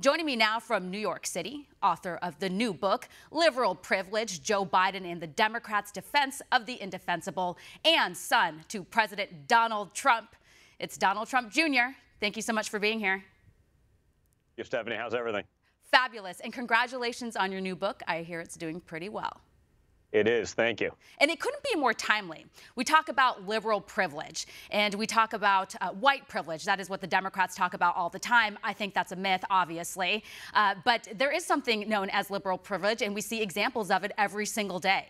Joining me now from New York City, author of the new book, Liberal Privilege, Joe Biden and the Democrats' Defense of the Indefensible, and son to President Donald Trump. It's Donald Trump Jr. Thank you so much for being here. You, Stephanie, how's everything? Fabulous, and congratulations on your new book. I hear it's doing pretty well. It is. Thank you. And it couldn't be more timely. We talk about liberal privilege and we talk about white privilege. That is what the Democrats talk about all the time. I think that's a myth, obviously. But there is something known as liberal privilege, and we see examples of it every single day.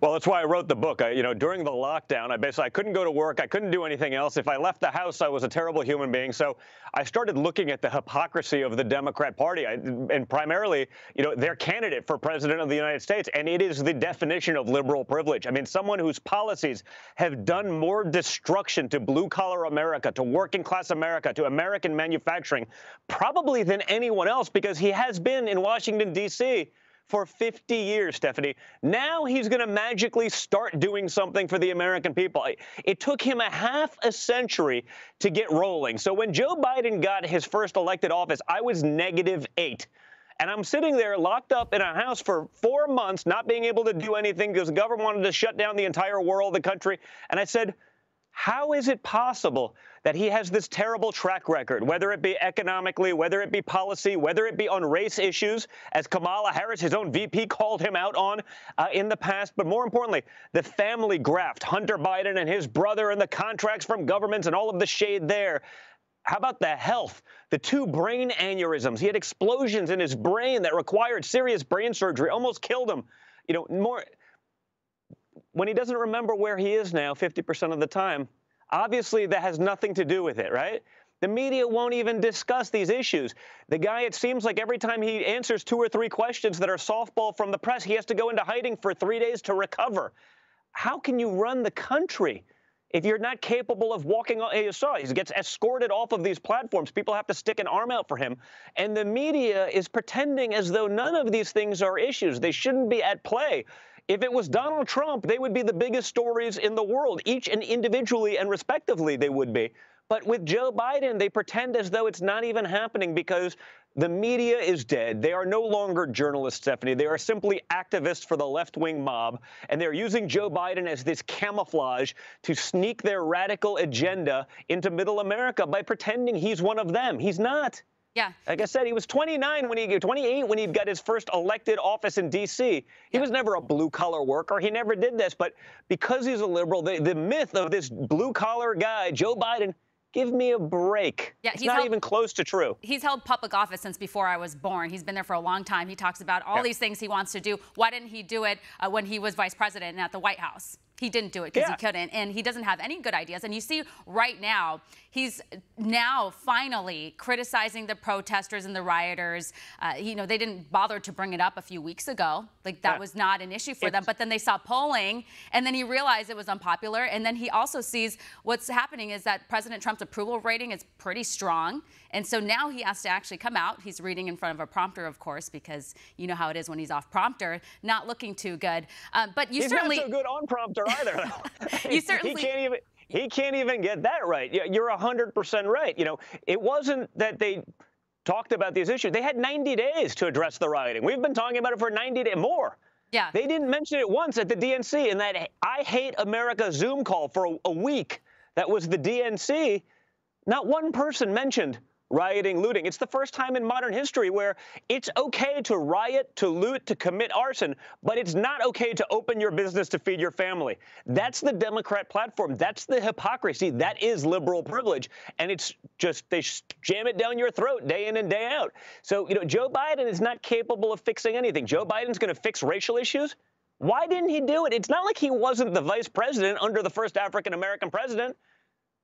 Well, that's why I wrote the book. During the lockdown, I couldn't go to work. I couldn't do anything else. If I left the house, I was a terrible human being. So I started looking at the hypocrisy of the Democrat Party and primarily, their candidate for president of the United States. And it is the definition of liberal privilege. I mean, someone whose policies have done more destruction to blue collar America, to working class America, to American manufacturing, probably than anyone else, because he has been in Washington, D.C. for 50 years, Stephanie. Now he's going to magically start doing something for the American people. It took him a half a century to get rolling. So when Joe Biden got his first elected office, I was -8. And I'm sitting there locked up in a house for 4 months, not being able to do anything because the government wanted to shut down the entire world, the country. And I said, how is it possible that he has this terrible track record, whether it be economically, whether it be policy, whether it be on race issues, as Kamala Harris, his own VP, called him out on in the past, but more importantly, the family graft, Hunter Biden and his brother and the contracts from governments and all of the shade there. How about the health? The 2 brain aneurysms. He had explosions in his brain that required serious brain surgery, almost killed him. When he doesn't remember where he is now 50% of the time, obviously that has nothing to do with it, right? The media won't even discuss these issues. The guy, it seems like every time he answers 2 or 3 questions that are softball from the press, he has to go into hiding for 3 days to recover. How can you run the country if you're not capable of walking on? You saw, he gets escorted off of these platforms. People have to stick an arm out for him. And the media is pretending as though none of these things are issues. They shouldn't be at play. If it was Donald Trump, they would be the biggest stories in the world, each and individually and respectively they would be. But with Joe Biden, they pretend as though it's not even happening because the media is dead. They are no longer journalists, Stephanie. They are simply activists for the left-wing mob, and they're using Joe Biden as this camouflage to sneak their radical agenda into middle America by pretending he's one of them. He's not. Yeah. Like I said, he was 28 when he got his first elected office in D.C. He was never a blue-collar worker. He never did this. But because he's a liberal, the myth of this blue-collar guy, Joe Biden, give me a break. Yeah, it's not even close to true. He's held public office since before I was born. He's been there for a long time. He talks about all these things he wants to do. Why didn't he do it when he was vice president and at the White House? He didn't do it because he couldn't, and he doesn't have any good ideas. And you see right now, he's now finally criticizing the protesters and the rioters. They didn't bother to bring it up a few weeks ago. Like, that was not an issue for them. But then they saw polling, and then he realized it was unpopular. And then he also sees what's happening is that President Trump's approval rating is pretty strong. And so now he has to actually come out. He's reading in front of a prompter, of course, because you know how it is when he's off prompter, not looking too good. But you certainly not so good on prompter either. You certainly he can't even get that right. You're 100% right. It wasn't that they talked about these issues. They had 90 days to address the rioting. We've been talking about it for 90 days more. Yeah. They didn't mention it once at the DNC, and that I Hate America Zoom call for a week. That was the DNC. Not one person mentioned rioting, looting. It's the first time in modern history where it's okay to riot, to loot, to commit arson, but it's not okay to open your business to feed your family. That's the Democrat platform. That's the hypocrisy. That is liberal privilege. And it's just, they jam it down your throat day in and day out. So, Joe Biden is not capable of fixing anything. Joe Biden's going to fix racial issues. Why didn't he do it? It's not like he wasn't the vice president under the first African-American president.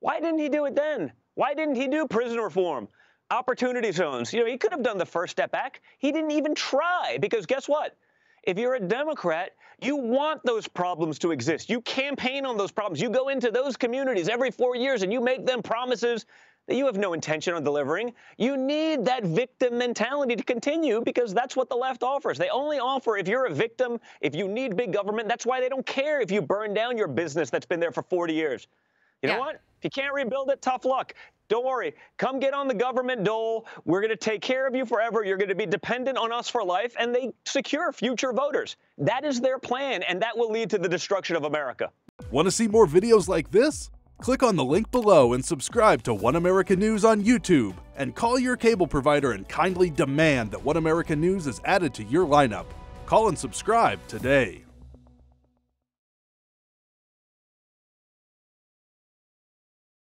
Why didn't he do it then? Why didn't he do prison reform, opportunity zones? He could have done the first step back. He didn't even try, because guess what? If you're a Democrat, you want those problems to exist. You campaign on those problems. You go into those communities every 4 years and you make them promises that you have no intention on delivering. You need that victim mentality to continue, because that's what the left offers. They only offer if you're a victim, if you need big government. That's why they don't care if you burn down your business that's been there for 40 years. You know what? If you can't rebuild it, tough luck. Don't worry. Come get on the government dole. We're going to take care of you forever. You're going to be dependent on us for life. And they secure future voters. That is their plan, and that will lead to the destruction of America. Want to see more videos like this? Click on the link below and subscribe to One America News on YouTube. And call your cable provider and kindly demand that One America News is added to your lineup. Call and subscribe today.